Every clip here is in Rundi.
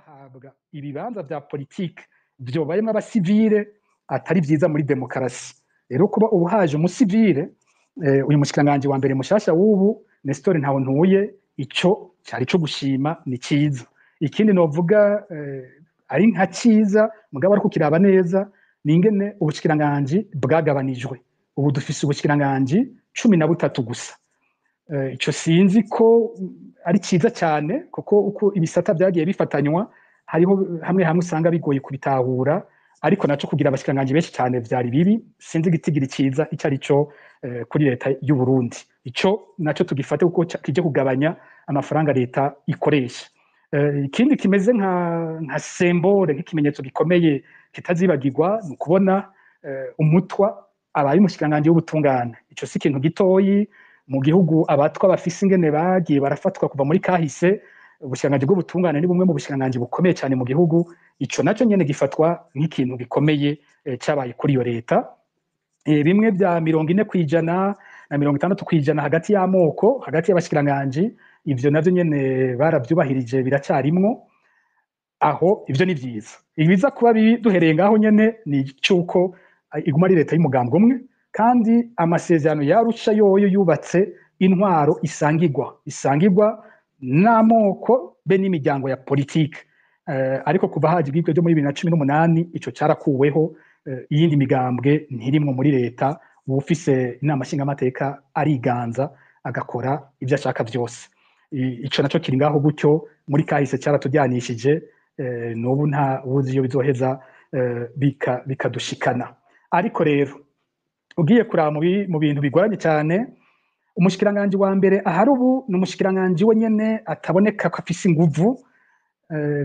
bahabwa ibibanza vya politike vyobayemwo abasivile atari vyiza muri demokarasi. Rero kuba ubu haje umusivile uyu mushikiranganji wa mbere mushasha w'ubu Nestor Ntawontuye, ico cari co gushima, ni ciza. Ikindi novuga ari nka ciza mugabo ariko kiraba neza ningene ubushikiranganji bwagabanijwe. Ubu dufise ubushikiranganji 13 gusa. Ico sinzi ko ari ciza cyane kuko uko ibisata byagiye bifatanywa hariho hamwe hamwe usanga bigoye kubitahura, ariko naco kugira abashikiranganji benshi cyane vyari bibi. Sinzi igitigira ciza icyo ari cyo kuri leta y'u Burundi. Ico naco tugifate kuko kije kugabanya amafaranga leta ikoresha. Ikindi kimeze nka symbole, nk'ikimenyetso gikomeye kitazibagirwa, ni ukubona umutwa abaye umushikiranganji w'ubutungane. Ico si ikintu gitoyi mu gihugu. Abatwa bafise ingene bagiye barafatwa kuva muri kahise. Ubushikiranganji bw'ubutungane ni bumwe mu bushikiranganji bukomeye cyane mu gihugu. Ico naco nyene gifatwa nk'ikintu gikomeye cyabaye kuri iyo leta. Bimwe bya 40% na 60% hagati y'amoko, hagati y'abashikiranganji, ivyo navyo nyene baravyubahirije, biracarimwo aho. Ivyo ni vyiza. Ibiza kuba duhereye ngaho nyene ni cyuko iguma ari leta y'umugambwe umwe, kandi amasezerano yarusha yoyo yubatse intwaro isangirwa n'amoko be n'imiryango ya politike. Ariko kuva haje ibigwe byo muri 2018 ico carakuweho. Iyindi migambwe ntirimwo muri leta, ufise inama nshingamateka ariganza agakora ivyo ashaka vyose. Ico naco kiri ngaho gutyo, muri kahise caratujyanishije. N'ubu nta ubuzi iyo bizoheza bikadushikana. Ariko rero ugiye kuraba mu bintu bigoranye cyane, umushikiranganji wa mbere ahari ubu ni umushikiranganji wenyene ataboneka ko afise inguvu.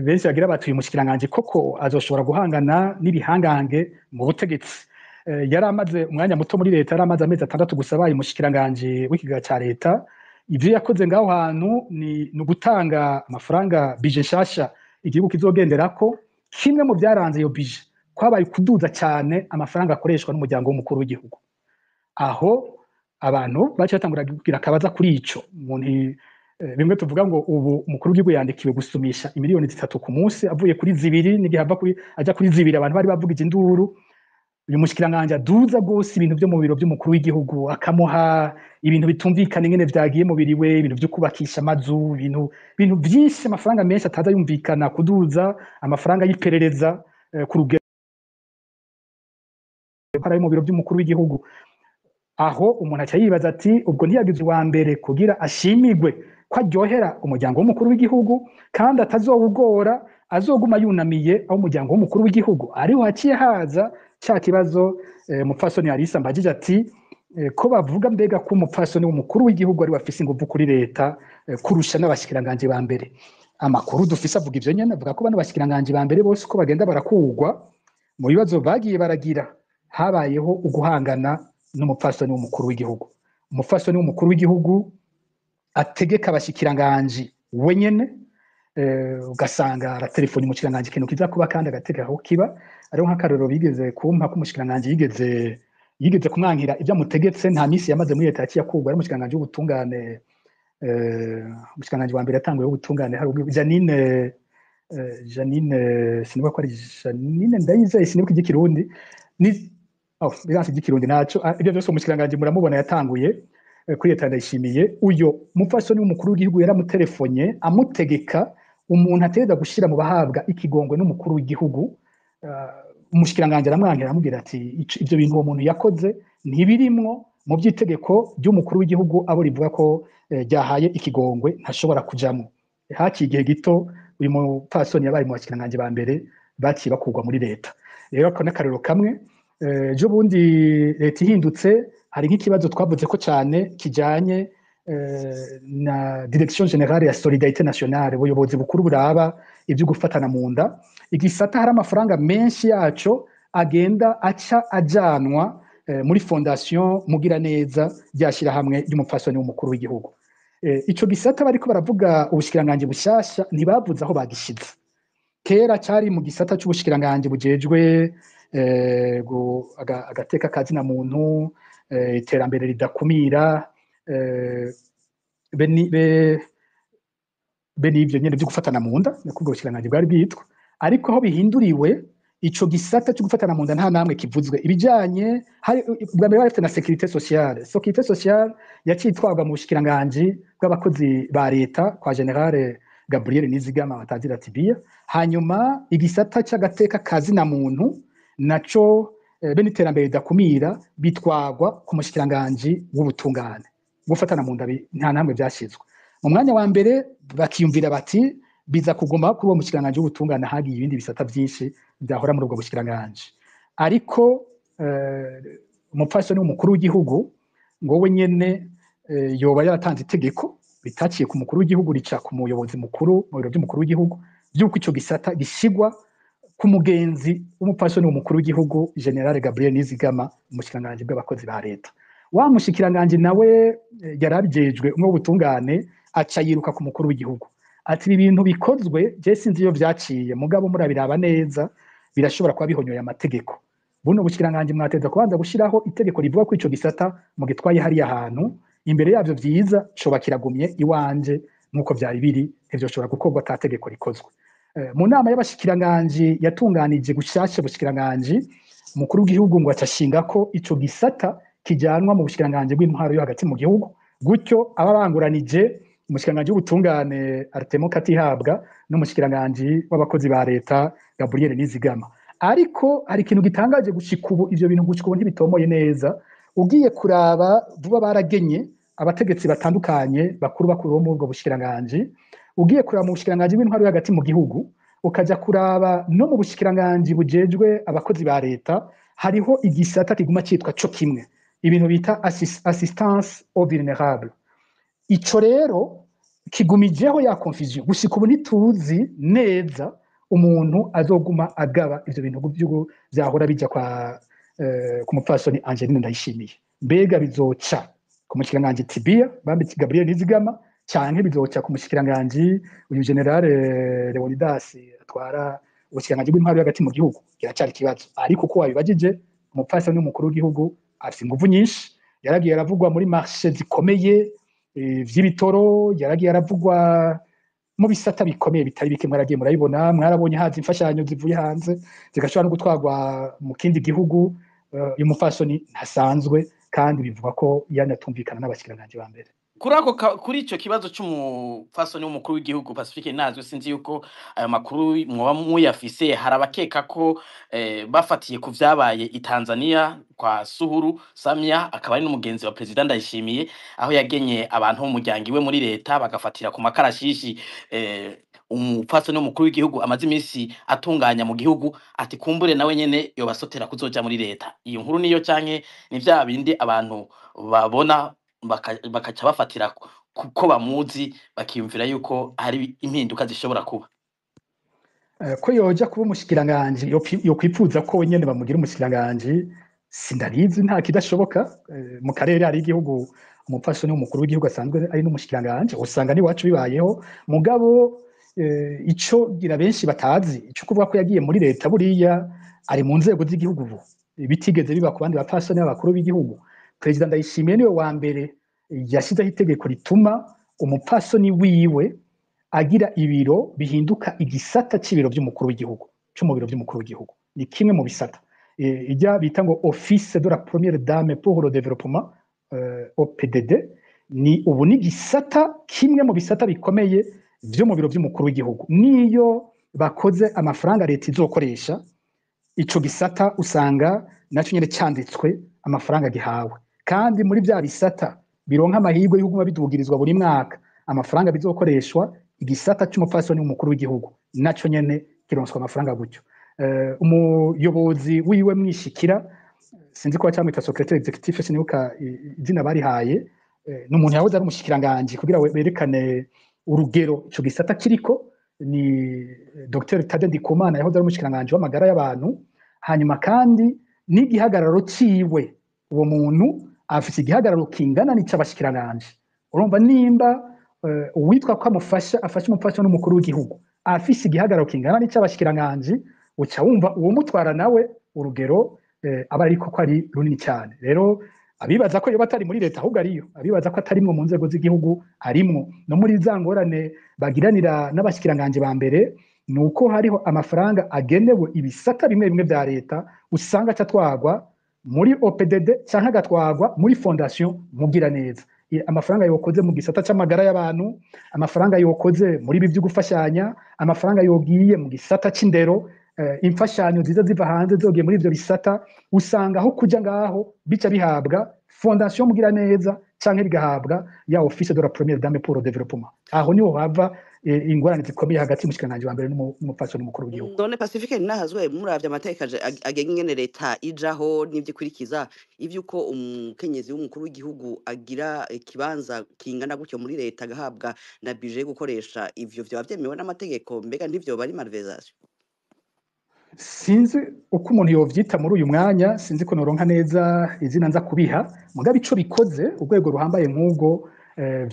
Benshi bagira batuye umushikiranganji koko azoshobora guhangana n'ibihangange mu butegetsi. Yari amaze umwanya muto muri leta, yari amaze amezi 6 gusa abaye umushikiranganji w'ikiga ca leta. Ivyo yakoze ngaho hantu ni ugutanga amafaranga bije nshasha igihugu kizogenderako. Kimwe mu byaranze iyo bije kwabaye kuduza cyane amafaranga akoreshwa n'umuryango w'umukuru w'igihugu. Aho abantu bace batangura kugira akabaza kuri ico. Bimwe tuvuga ngo ubu umukuru w'igihugu yandikiwe gusumisha imiliyoni 3 ku munsi, avuye kuri 2 n'igihe aja kuri 2. Abantu bari bavugije induru. Uyu mushikiranganje aduza gose ibintu byo mu biro by'umukuru w'igihugu, akamuha ibintu bitumvikana ingene vyagiye mu biriwe, ibintu byo kubakisha amazu, ibintu byinshi, amafaranga menshi ataza yumvikana, kuduza amafaranga y'iperereza ku rugero para mu biro by'umukuru w'igihugu. Aho umuntu aca yibaza ati ubwo ntiyagize wa mbere kugira ashimigwe ko aryohera umuryango w'umukuru w'igihugu, kandi atazowugora, azoguma yunamiye aho umuryango w'umukuru w'igihugu. Ariho haciye haza cya kibazo umupfasoni Alisa mbajije ati ko bavuga mbega ko umupfasoni w'umukuru w'igihugu ari wafise inguvu kuri leta kurusha n'abashikiranganje ba mbere. Amakuru dufise avuga ivyo nyene, avuga ko bano bashikiranganje ba mbere bose uko bagenda barakugwa mu bibazo bagiye baragira, habayeho uguhangana n'umupfasoni w'umukuru w'igihugu. Umupfasoni w'umukuru w'igihugu ategeka abashikiranganje wenyene, ugasanga aratelefoni umushikiranganje ikintu kiza kuba kandi agatega aho kiba. Ariho nk'akarero bigeze kumpa ko umushikiranganje yigeze kumwankira ibyo amutegetse. Nta misi yamaze muri leta yaciye akugwa. Ari umushikiranganje w'ubutungane, umushikiranganje wa mbere yatanguye w'ubutungane hari Janine sinibuka ko ari Janine Ndayizeye, sinibuka igikirundi ni biranse igikirundi naco. Ibyo byose umushikiranganje muramubona yatanguye kuri leta Ndayishimiye. Uyo mupfasoni w'umukuru w'igihugu yaramuterefonye amutegeka umuntu ategeza gushira mu bahabwa ikigongwe n'umukuru w'igihugu. Umushikiranganje aramwankira aramubwira ati ivyo bintu uwo muntu yakoze ntibirimwo mu by'itegeko ry'umukuru w'igihugu, abo rivuga ko ryahaye ikigongwe ntashobora kujamwo. Haciye igihe gito uyu mupfasoni yabaye mu bashikiranganje ba mbere baciye bakugwa muri leta. Rero ako n'akarero kamwe. Jo bundi leta ihindutse hari nk'ikibazo twavuze ko cyane kijanye na Direction Générale ya Solidarité Nationale, ubuyobozi bukuru buraba ibyo gufatana mu nda. Igisata hari amafaranga menshi yaco agenda aca ajanwa muri fondation Mugiraneza ryashira hamwe y'umupfasoni w'umukuru w'igihugu. Ico gisata bariko baravuga ubushikiranganje bushasha ntibavuze aho bagishize. Kera cyari mu gisata c'ubushikiranganje bujejwe agateka kazina muntu, iterambere ridakumira, be n'ivyo nyene byo gufatana mu nda niko ubwo bushikiranganje bwari bwitwa, ariko aho bihinduriwe ico gisata cyo gufatana mu nda nta namwe kivuzwe. Ibijanye bwa mbere bafite na sécurité sociale yacitwaga mu bushikiranganje bw'abakozi ba leta kwa General Gabriel Nizigama batazira Tibia, hanyuma igisata cy'agateka kazi na muntu naco be n'iterambere ridakumira bitwagwa ku mushikiranganje w'ubutungane. Gufatana mu nda nta namwe byashizwe. Mu mwanya wa mbere bakiyumvira bati biza kuguma kuri uwo mushikiranganje w'ubutungane hagiye ibindi bisata byinshi byahora muri ubwo bushikiranganje, ariko umupfasoni w'umukuru w'igihugu ngo we nyene yoba yaratanze itegeko bitaciye ku mukuru w'igihugu rica ku muyobozi mukuru mu biro by'umukuru w'igihugu by'uko ico gisata gishigwa ku mugenzi w'umupfasoni w'umukuru w'igihugu General Gabriel Nizigama umushikiranganje bw'abakozi ba leta. Wa mushikiranganje nawe yarabijejwe umwe w'ubutungane aca yiruka ku mukuru w'igihugu ati ibintu bikozwe je sinzi iyo vyaciye mugabo murabiraba neza birashobora kuba bihonyoye amategeko. Buno bushikiranganje mwateza kubanza gushiraho itegeko rivuga ko ico gisata mu gitwaye hari ahantu imbere yavyo vyiza coba kiragumye iwanje nkuko vyari biri ivyoshobora gukorwa ta tegeko rikozwe. Mu nama y'abashikiranganje yatunganije gushasha bushikiranganje umukuru w'igihugu ngo acashinga ko ico gisata kijanwa mu bushikiranganje bw'intwaro yo hagati mu gihugu, gutyo ababanguranije umushikiranganje w'ubutungane Artemo Katihabwa n'umushikiranganje w'abakozi ba leta Gabriel Nizigama. Ariko hari ikintu gitangaje gushika ubu ivyo bintu gushika ubu ntibitomoye neza. Ugiye kuraba vuba baragenye abategetsi batandukanye bakuru bo mu bwo bushikiranganje, ugiye kuraba mu bushikiranganje bw'intwaro yo hagati mu gihugu ukaja kuraba no mu bushikiranganje bujejwe abakozi ba leta hariho igisata kiguma citwa co kimwe, ibintu bita assistance aux vulnérables. Ico rero kigumijeho ya confusion gushika ubu ntituzi neza umuntu azoguma agaba ivyo bintu vyahora bija kwa ku mupfasoni Angeline Ndayishimiye. Mbega bizoca ku mushikiranganje Tibia bambitse Gabriel Nizigama canke bizoca ku mushikiranganje uyu General Leonidas atwara ubushikiranganje bw'intwaro hagati mu gihugu? Kiracari kibazo, ariko uko wabibajije umupfasoni n'umukuru w'igihugu afite inguvu nyinshi, yaragiye aravugwa muri marché zikomeye vy'ibitoro, yaragiye aravugwa mu bisata bikomeye bitari bike, mwaragiye murabibona, mwarabonye hazi imfashanyo zivuye hanze zigashobora no gutwarwa mu kindi gihugu. Uyu mupfasoni ntasanzwe kandi bivuga ko yanatumvikana n'abashikiranganje ba mbere. Kuri ico kibazo c'umupfasoni w'umukuru w'igihugu Pacifique Nazwe, sinzi yuko ayo makuru mwoba muyafise. Harabakeka ko bafatiye ku vyabaye i Tanzania kwa Suhuru Samia akaba ari n'umugenzi wa President Ndayishimiye, aho yagenye abantu mu muryango iwe muri leta bagafatira ku makarashishi umupfasoni w'umukuru w'igihugu amaze iminsi atunganya mu gihugu, ati kumbure nawe nyene yobasotera kuzoja muri leta. Iyo nkuru niyo canke ni vya bindi abantu babona bakaca bafatira kuko bamuzi bakiyumvira yuko hari impinduka zishobora kuba? Ko yoja kuba umushikiranganje yo kwipfuza ko nyene bamugira umushikiranganje sindarizi, nta kidashoboka. Mu karere hari igihugu umupfasoni w'umukuru w'igihugu asanzwe ari n'umushikiranganje, usanga ni wacu bibayeho. Mugabo ico gira benshi batazi ico kuvuga ko yagiye muri leta buriya ari mu nzego z'igihugu ubu bitigeze biba ku bandi bapfasoni b'abakuru b'igihugu. President Ndayishimiye niwe wa mbere yashizeho itegeko rituma umupfasoni wiwe agira ibiro bihinduka igisata c'ibiro by'umukuru w'igihugu, cyo mu biro by'umukuru w'igihugu. Ni kimwe mu bisata ijya bita ngo Office de la Première Dame pour le Développement, OPDD. Ni ubu ni gisata kimwe mu bisata bikomeye byo mu biro by'umukuru w'igihugu. Niyo bakoze amafaranga leta izokoresha, ico gisata usanga naco nyene cyanditswe amafaranga gihawe, kandi muri bya bisata bironka amahirwe y'uko bidugirizwa buri mwaka amafaranga bizokoreshwa, igisata cy'umupfasoni w'umukuru w'igihugu naco nyene kironswa amafaranga gutyo. Umuyobozi wiwe mwishikira sinzi ko cyamwita secrétaire exécutif sinibuka izina bari haye, n'umuntu yahoze ari umushikiranganje kugira berekane urugero ico gisata kiriko. Ni Dr Tade Ndikumana yahoze ari umushikiranganje w'amagara y'abantu. Hanyuma kandi n'igihagararo ciwe, uwo muntu afite igihagararo kingana n'ic'abashikiranganje. Urumva nimba uwitwa ko afasha umupfasoni n'umukuru w'igihugu afise igihagararo kingana n'ic'abashikiranganje, uca wumva uwo mutwara nawe urugero aba ariko ko ari runini cyane. Rero abibaza ko yoba atari muri leta ahubwo ariyo, abibaza ko atarimwo mu nzego z'igihugu arimwo, no muri za ngorane bagiranira n'abashikiranganje ba mbere nuko hariho amafaranga agenewe ibisata bimwe bimwe vya leta usanga catwagwa muri OPDD canke agatwagwa muri fondation Mugiraneza. Amafaranga yokoze mu gisata c'amagara y'abantu, amafaranga yokoze muri ibi vyo gufashanya, amafaranga yogiye mu gisata c'indero, imfashanyo ziza ziva hanze zogiye muri ivyo bisata, usanga aho kuja ngaho bica bihabwa fondation Mugiraneza canke bigahabwa ya office de la première dame pour le développement. Aho niho hava ingorane zikomeye hagati y'umushikiranganje wa mbere n'umupfasoni mukuru w'igihugu. None Pacifique Ninahazwe muravye amateka agenga ingene leta ijaho n'ivyikurikiza ivyuko umukenyezi w'umukuru w'igihugu agira ikibanza kingana gutyo muri leta agahabwa na budget gukoresha ivyo vyoba vyemewe n'amategeko, mbega ntivyoba ari malversation? Sinzi uko umuntu yovyita muri uyu mwanya, sinzi ko noronka neza izina nza kubiha, mugabo ico bikoze urwego ruhambaye nk'ubwo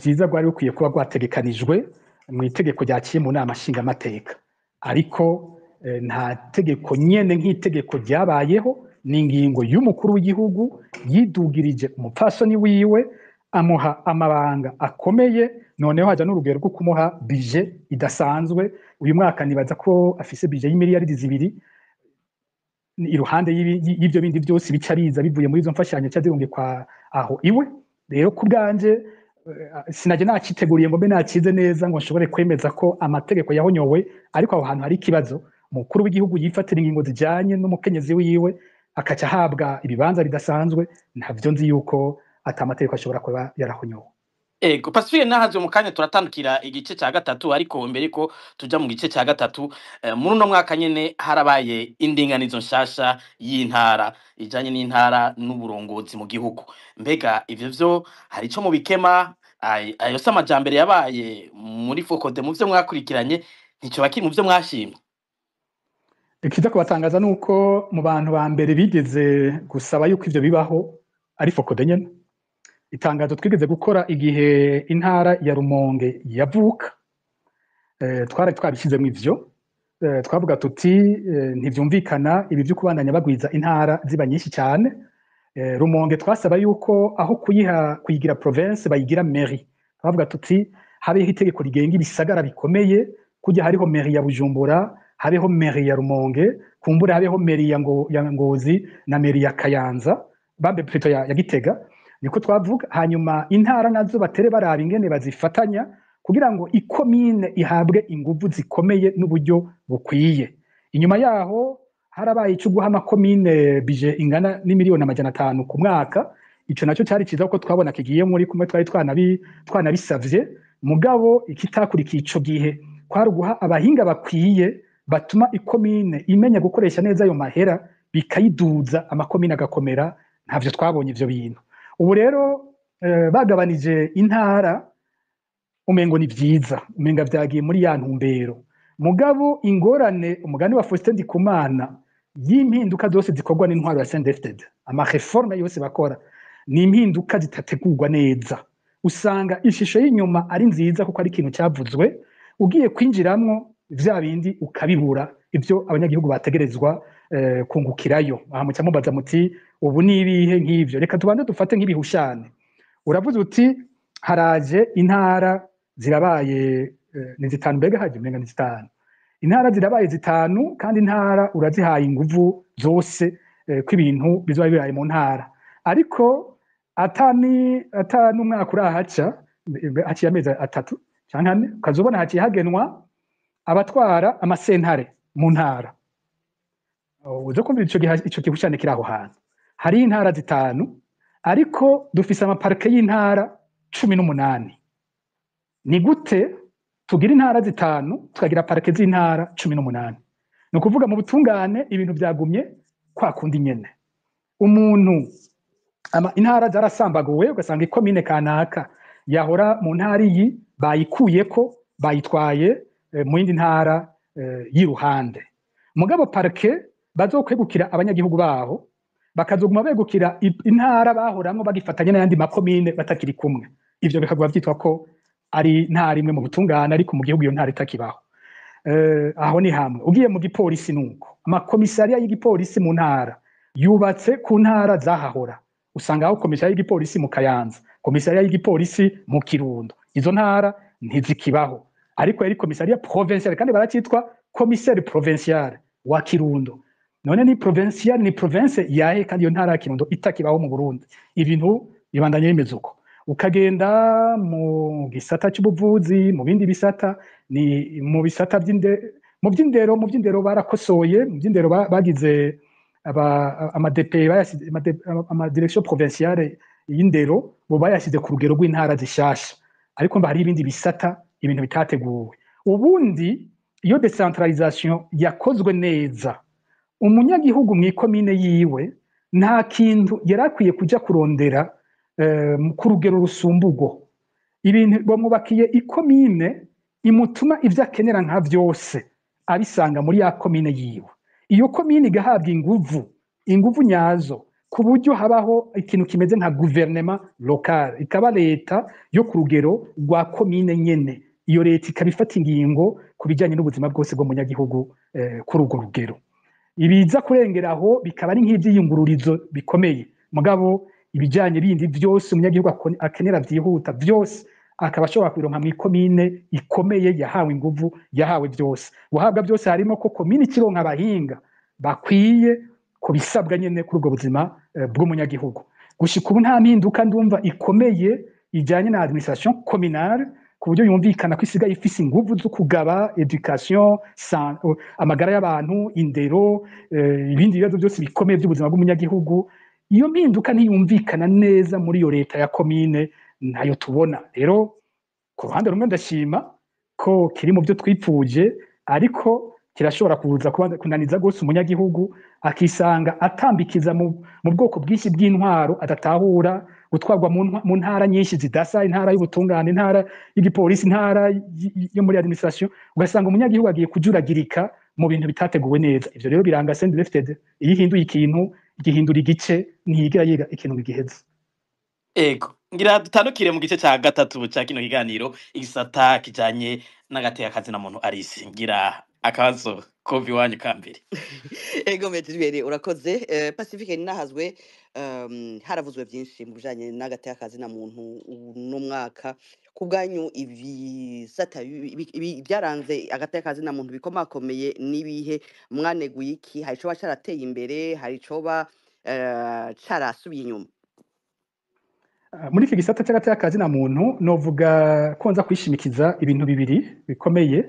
vyiza rwari rukwiye kuba rwategekanijwe mu itegeko ryaciye mu nama nshingamateka, ariko nta tegeko nyene nk'itegeko ryabayeho, n'ingingo y'umukuru w'igihugu yidugirije umupfasoni wiwe amuha amabanga akomeye, noneho haja n'urugero rwo kumuha budget idasanzwe. Uyu mwaka nibaza ko afise budget y'imiliyaridi 2 iruhande y'ivyo bindi byose bica biza bivuye muri izo mfashanyo cyazirunge kwa aho iwe. Rero ku bwanje sinaje naciteguriye ngo mbe nacize neza ngo nshobore kwemeza ko amategeko yahonyowe, ariko aho hantu hari ikibazo. Umukuru w'igihugu yifatira ingingo zijanye n'umukenyezi wiwe akaca ahabwa ibibanza bidasanzwe, ntavyo nzi yuko ata amategeko ashobora kuba yarahonyowe. Ego Pacifique Ninahazwe mu kanya turatandukira igice cya gatatu, ariko mbere ko tuja mu gice cya gatatu muri uno mwaka nyene harabaye indinganizo nshasha y'intara ijanye n'intara n'uburongozi mu gihugu. Mbega ivyo vyo hari ico mu bikema ayo se amajambere yabaye muri Focode mu vyo mwakurikiranye ntico bakiri mu vyo mwashimye? Ikiza kubatangaza nuko mu bantu ba mbere bigeze gusaba yuko ivyo bibaho ari Focode nyene. Itangazo twigeze gukora igihe intara ya Rumonge yavuka, twari twabishizemo ivyo, twavuga tuti ntivyumvikana ibi vyo kubandanya bagwiza intara ziba nyinshi cyane. Rumonge twasaba yuko aho kuyigira province bayigira mairie. Twavuga tuti habeho itegeko rigenga ibisagara bikomeye, kujya hariho mairie ya Bujumbura, habeho mairie ya Rumonge, kumbura habeho mairie ya Ngozi na mairie ya Kayanza, bambe plutôt ya Gitega. Niko twavuga. Hanyuma intara nazo batere baraba ingene bazifatanya kugira ngo ikomine ihabwe inguvu zikomeye n'uburyo bukwiye. Inyuma yaho harabaye ico guha amakomine budget ingana n'imiliyoni 500 ku mwaka. Ico naco cyari ciza ko twabona kigiye muri kumwe twari twanabisavye, mugabo ikitakurikiye ico gihe kwari guha abahinga bakwiye batuma ikomine imenya gukoresha neza ayo mahera, bikayiduza amakomine agakomera. Ntavyo twabonye ivyo bintu. Ubu rero bagabanije intara, umengo ni vyiza, umenga vyagiye muri ya ntumbero. Mugabo ingorane umugani wa Faustin Ndikumana y'impinduka zose zikorwa n'intwaro ya CNDD-FDD, amareforme yose bakora ni impinduka zitategurwa neza. Usanga ishusho y'inyuma ari nziza kuko ari ikintu cyavuzwe, ugiye kwinjiramwo vya bindi ukabibura ivyo abanyagihugu bategerezwa kungukirayo. Aha muca mubaza muti ubu nibihe nk'ivyo? Reka tubanze dufate nk'ibihushane. Uravuze uti haraje intara zirabaye ni 5, mbega haje mbenga ni 5. Intara zirabaye 5 kandi intara urazihaye inguvu zose ko ibintu bizoba biraye mu ntara, ariko atani umwaka urahaca haciye amezi 3 canke 4 ukazobona haciye hagenwa abatwara amasentare mu ntara. Uzo kumvira ico gihushane kiri aho hantu. Hari intara 5 ariko dufise amaparke y'intara 18. Ni gute tugira intara 5 tukagira parke z'intara 18? No kuvuga mu butungane ibintu byagumye kwa kundi nyene. Umuntu intara zarasambaguwe, ugasanga ikomine kanaka yahora mu ntara iyi bayikuyeko bayitwaye mu yindi ntara y'iruhande. Mugabo parke bazokwegukira abanyagihugu baho, bakazoguma begukira intara bahoramwo bagifatanya n'ayandi makomine batakiri kumwe. Ivyo bikagwa vyitwa ko ari ntara imwe mu butungane, ariko mu gihugu iyo ntara itakibaho. Aho ni hamwe. Ugiye mu gipolisi nuko amakomisariya y'igipolisi mu ntara yubatse ku ntara zahahora. usanga aho komisariya y'igipolisi mu Kayanza, komisariya y'igipolisi mu Kirundo, izo ntara ntizikibaho, ariko yari komisariya provinciale kandi baracitwa commissaire provincial wa Kirundo. None ni provincial, ni province yahe kandi iyo ntara ya Kirundo itakibaho mu Burundi. Ibintu bibandanye bimeze uko. Ukagenda mu gisata cy'ubuvuzi, mu bindi bisata, ni mu bisata mu by'indero barakosoye, mu by'indero bagize amadepe ama direction provinciale y'indero bo bayashyize ku rugero rw'intara zishasha, ariko mba hari ibindi bisata ibintu bitateguwe. Ubundi iyo decentralisation yakozwe neza, umunyagihugu mu ikomine yiwe nta kintu yarakwiye kuja kurondera ku rugero rusumbugo. Ibintu bamubakiye ikomine imutuma ivyo akenera nka vyose abisanga muri ya komine yiwe. Iyo komine igahabwa inguvu nyazo, ku buryo habaho ikintu kimeze nka gouvernement local, ikaba leta yo ku rugero rwa komine nyene. Iyo leta ikabifata ingingo ku bijanye n'ubuzima bwose bwo munyagihugu kuri urwo rugero. Ibiza kurengeraho bikaba ari nk'ivyiyungururizo bikomeye, mugabo ibijanye bindi byose umunyagihugu akenera vyihuta byose akaba ashobora kubironka mu ikomine ikomeye yahawe inguvu, yahawe byose. Guhabwa byose harimo ko komine ikironka abahinga bakwiye kubisabwa nyene kuri ubwo buzima bw'umunyagihugu. Gushika ubu nta mpinduka ndumva ikomeye ijanye na administration communale, ku buryo yumvikana ko isigaye ifise inguvu zo kugaba education, amagara y'abantu, indero, ibindi bibazo byose bikomeye by'ubuzima bw'umunyagihugu. Iyo mpinduka ntiyumvikana neza muri iyo leta ya komine, ntayo tubona. Rero ku ruhande rumwe ndashima ko kiri mu byo twipfuje, ariko kirashobora kuza kunaniza gose umunyagihugu akisanga atambikiza mu bwoko bwinshi bw'intwaro adatahura, gutwarwa mu ntara nyinshi zidasa, intara y'ubutungane, intara y'igipolisi, intara yo muri administration, ugasanga umunyagihugu agiye kujuragirika mu bintu bitateguwe neza. Ivyo rero biranga CNDD-FDD, iyo ihinduye ikintu igihindura igice, ntiyigira yiga ikintu giheze. Ego, ngira dutandukire mu gice cya gatatu cya kino kiganiro, igisata kijanye n'agateka kazina muntu Alice. Ngira akabazo kovi wanyu kambere. Ego Metri urakoze. Pacifique Ninahazwe, haravuzwe byinshi mu bijanye n'agateka kazina muntu no mwaka. Kubwanyu ibisata byaranze agateka kazina muntu bikomakomeye nibihe, mwaneguye iki? Hari ico bacarateye imbere, hari ico ba carasubiye inyuma? Muri iki gisata cy'agateka kazina muntu novuga ko nza kwishimikiza ibintu bibiri bikomeye.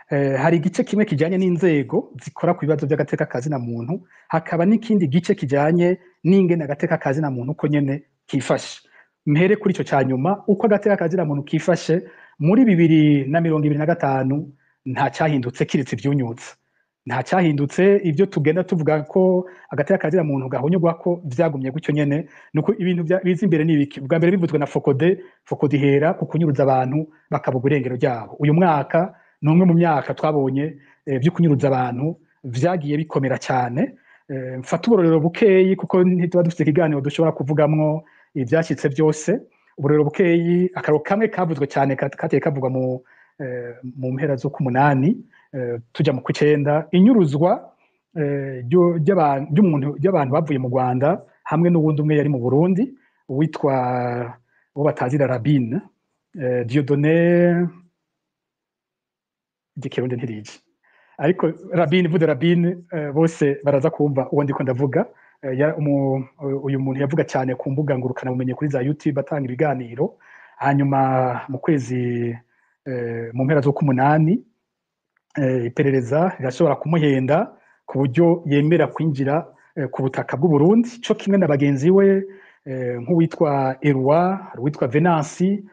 Hari igice kimwe kijanye n'inzego zikora ku bibazo by'agateka kazina muntu, hakaba n'ikindi gice kijanye n'ingene agateka kazina muntu uko nyene kifashe. Mpere kuri ico cyanyuma, uko agateka kazina muntu kifashe muri 2025 nta cyahindutse kiretse ivyunyutse. Nta cyahindutse, ibyo tugenda tuvuga ko agateka kazina muntu gahonyogwa ko vyagumye gutyo nyene, nuko ibintu biza imbere n'ibiki. Bwa mbere bivuzwe na Fokode ihera ku kunyuruza abantu bakabuga urengero ryabo. Uyu mwaka numwe mu myaka twabonye byo kunyuruza abantu vyagiye bikomera cyane. Mfata uburorero bukeyi kuko ntituba dufite ikiganiro dushobora kuvugamwo ivyashitse byose. Uburorero bukeyi, akaro kamwe kavuzwe cyane kateye kavugwa mu mpera zo ku 8 tuja mu 9, inyuruzwa ry'abantu bavuye mu Rwanda hamwe n'uwundi umwe yari mu Burundi witwa uwo batazira Rabine, Dieudonné Ikirundi ntirije, ariko Rabine bose baraza kumva uwo ndiko ndavuga. Uyu muntu yavuga cyane ku mbuga ngurukana bumenye kuri za YouTube atanga ibiganiro. Hanyuma mu kwezi mu mpera zo ku 8 iperereza rirashobora kumuhenda ku buryo yemera kwinjira ku butaka bw'u Burundi, cyo kimwe na bagenzi we nk'uwitwa Eloi, witwa Venansi,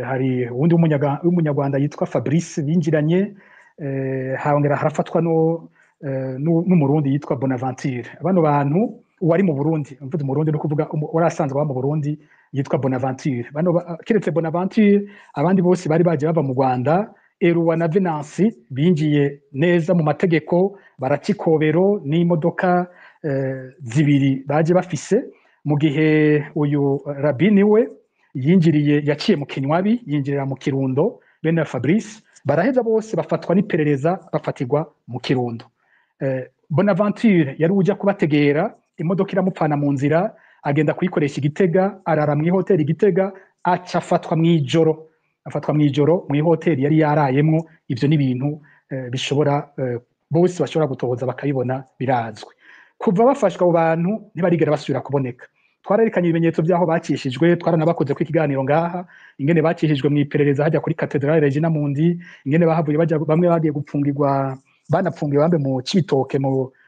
hari uwundi w'umunyarwanda yitwa Fabrice binjiranye, hongera harafatwa n'umurundi yitwa Bonaventure. Abano bantu uwari mu Burundi, mvuze mu Burundi no kuvuga warasanzwe wa mu Burundi yitwa Bonaventure. Kiretse Bonaventure abandi bose bari baje bava mu Rwanda. Eloi na Venansi binjiye neza mu mategeko, barakikobero n'imodoka zibiri baje bafise, mu gihe uyu Rabini we yinjiriye yaciye mu Kinywabi yinjirira mu Kirundo. Bene Fabrice baraheza bose bafatwa n'iperereza bafatirwa mu Kirundo. Bonaventure yari uja kubategera, imodoka iramupfana mu nzira, agenda kuyikoresha Igitega, arara mu ihoteli Igitega, aca afatwa mw'ijoro mu ihoteli yari yarayemwo. Ivyo ni ibintu bishobora bose bashobora gutohoza bakabibona, birazwi. Kuva bafashwa abo bantu ntibarigera basubira kuboneka. Twararekanye ibimenyetso by'aho bacishijwe, twaranabakoze ko ikiganiro ngaha, ingene bacishijwe mu iperereza hajya kuri Cathedrale Regina Mundi, ingene bahavuye bamwe bagiye gupfungirwa, banapfungiwe bambe mu Cibitoke,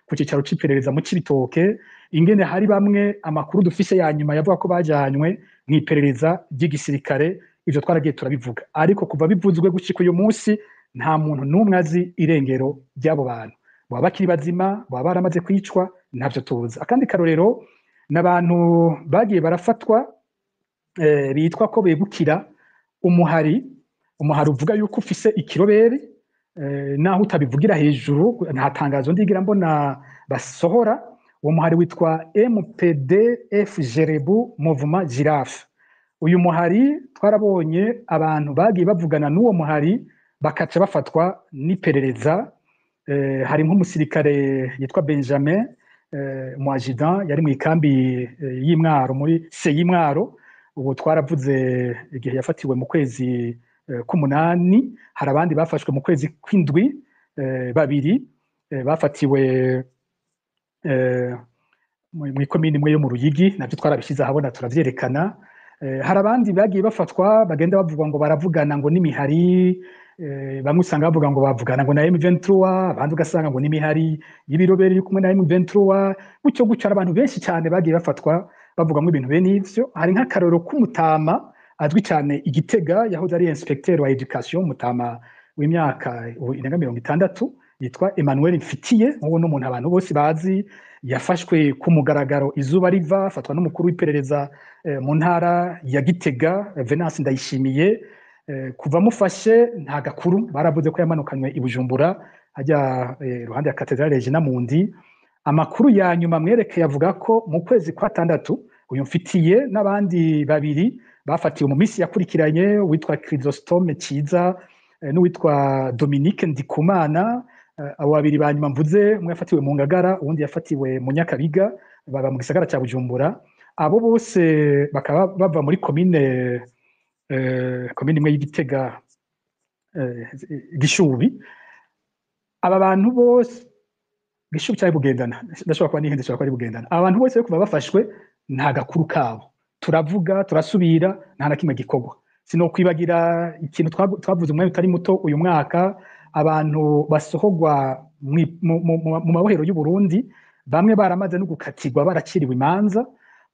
ku cicaro c'iperereza mu Cibitoke, ingene hari bamwe amakuru dufise ya nyuma yavuga ko bajanywe mu iperereza ry'igisirikare. Ivyo twaragiye turabivuga, ariko kuva bivuzwe gushika uyu munsi nta muntu n'umwe azi irengero ry'abo bantu, baba bakiri bazima, baba baramaze kwicwa, ntavyo tuzi. Akandi karorero n'abantu bagiye barafatwa bitwa ko begukira umuhari uvuga yuko ufise ikiroberi, naho utabivugira hejuru, nta tangazo ndigira mbona basohora. Uwo muhari witwa MPDF Jerebu Mouvement Girafe. Uyu muhari twarabonye abantu bagiye bavugana n'uwo muhari bakaca bafatwa n'iperereza. Hari nk'umusirikare yitwa Benjamin Mwajidan, yari mu ikambi y'Imwaro, muri y'Imwaro. Ubu twaravuze igihe yafatiwe mu kwezi k'umunani. Hari abandi bafashwe mu kwezi kw'indwi, babiri bafatiwe mw'ikomine imwe yo mu Ruyigi, navyo twarabishize ahabona turavyerekana. Hari abandi bagiye bafatwa bagenda bavuga ngo baravugana ngo n'imihari, bamwe usanga bavuga ngo bavugana ngo na M23, abandi ugasanga ngo n'imihari y'ibiroberi iri kumwe na M23. Gutyo hari abantu benshi cyane bagiye bafatwa bavugamwo ibintu bene ivyo. Hari nk'akarorero k'umutama azwi cyane Igitega, yahoze ari inspecteur wa education, umutama w'imyaka irenga 60, yitwa Emmanuel Mfitiye. Uwo n'umuntu abantu bose bazi, yafashwe ku mugaragaro izuba riva, afatwa n'umukuru w'iperereza mu ntara ya Gitega, Venance Ndayishimiye. Kuva mufashe nta gakuru, baravuze ko yamanukanywe i Bujumbura hajya ruhande ya Cathedrale Regina Mundi. Amakuru ya nyuma mwerekeye avuga ko mu kwezi kwa 6 uyu Mfitiye n'abandi babiri bafatiwe mu minsi yakurikiranye, witwa Chrysostome Ciza n'uwitwa Dominique Ndikumana. Abo babiri ba nyuma mvuze, umwe yafatiwe mu Ngagara, uwundi yafatiwe mu Nyakabiga, baba mu gisagara ca Bujumbura. Abo bose bakaba bava muri komine imwe y'Igitega, Gishubi. Aba bantu bose Gishubi cyari Bugendana, ndashobora kuba nihende, ndashobora kuba ari Bugendana. Aba bantu bose kuva bafashwe nta gakuru kabo, turavuga turasubira, nta na kimwe gikorwa. Sinokwibagira ikintu twavuze umwanya utari muto uyu mwaka, abantu basohogwa mu mabohero y'u Burundi, bamwe baramaze no gukatirwa, baraciriwe imanza,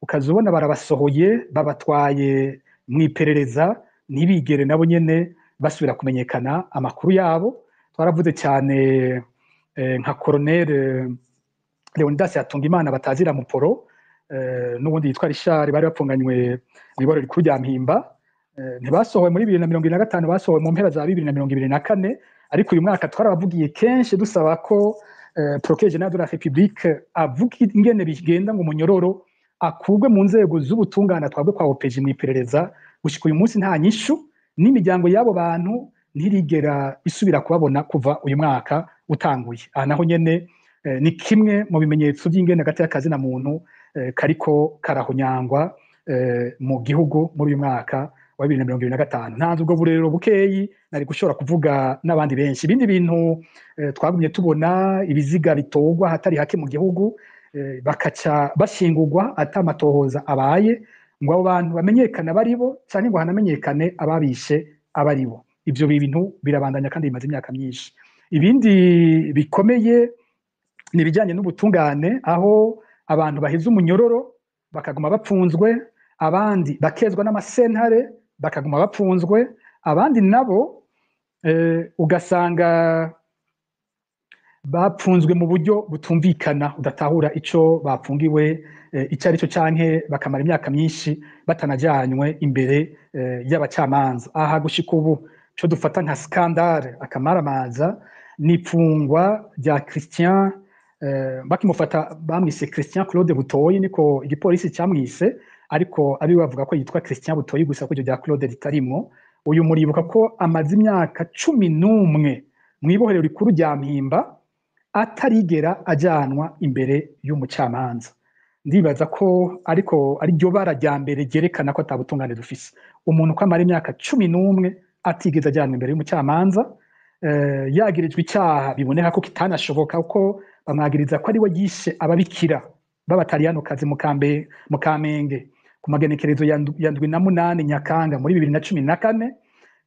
ukazubona barabasohoye babatwaye mu iperereza, ntibigere nabo nyene basubira kumenyekana amakuru yabo. Twaravuze cyane nka Colonel Leonidas Hatungimana batazira Muporo, n'ubundi yitwa Richard, bari bapfunganywe mw'iboro rikuru rya Mpimba. Ntibasohowe muri 2025, basohowe mu mpera za 2024. Ariko uyu mwaka twarabavugiye kenshi dusaba ko Procureur General de la République avuga ingene bigenda ngo umunyororo akurwe mu nzego z'ubutungane, twabwe kwa OPG mu iperereza. Gushika uyu munsi nta nyishu, n'imiryango y'abo bantu ntirigera isubira kubabona kuva uyu mwaka utanguye. Aha naho nyene ni kimwe mu bimenyetso by'ingene hagati y'akazi na muntu kariko karahonyangwa mu gihugu muri uyu mwaka wa 2025. Ntanze ubwo burero bukeyi nari gushobora kuvuga n'abandi benshi. Ibindi bintu twagumye tubona, ibiziga bitogwa hatari hake mu gihugu, bakaca bashingurwa atamatohoza abaye ngo abo bantu bamenyekana baribo, cyane ngo hanamenyekane ababishe abaribo. Ivyo bintu birabandanya kandi bimaze imyaka myinshi. Ibindi bikomeye ni bijanye n'ubutungane, aho abantu baheze umunyororo bakaguma bapfunzwe, abandi bakezwa n'amasentare bakaguma bapfunzwe, abandi nabo ugasanga bapfunzwe mu buryo butumvikana, udatahura ico bapfungiwe icyo ari cyo, canke bakamara imyaka myinshi batanajanywe imbere y'abacamanza. Aha gushika ubu cyo dufata nka scandale akamaramaza n'ipfungwa rya Christian, bakimufata bamwise Christian Claude Butoyi, niko igipolisi cyamwise, ariko abi bavuga ko yitwa Christian Butoyi gusa ko rya Claude ritarimwo. Uyu muribuka ko amaze imyaka 11 mw'ibohero rikuru rya Mpimba atarigera ajanwa imbere y'umucamanza. ndibaza ko ariko ari ryo bara rya mbere ryerekana ko atabutungane dufise. Umuntu ko amara imyaka 11 atigeze ajyanwa imbere y'umucamanza, yagirijwe icyaha biboneka ko kitanashoboka kuko bamwagiriza ko ari we yishe ababikira b'abataliyanokazi mu Kamenge ku magenekerezo ya 8 Nyakanga muri 2014,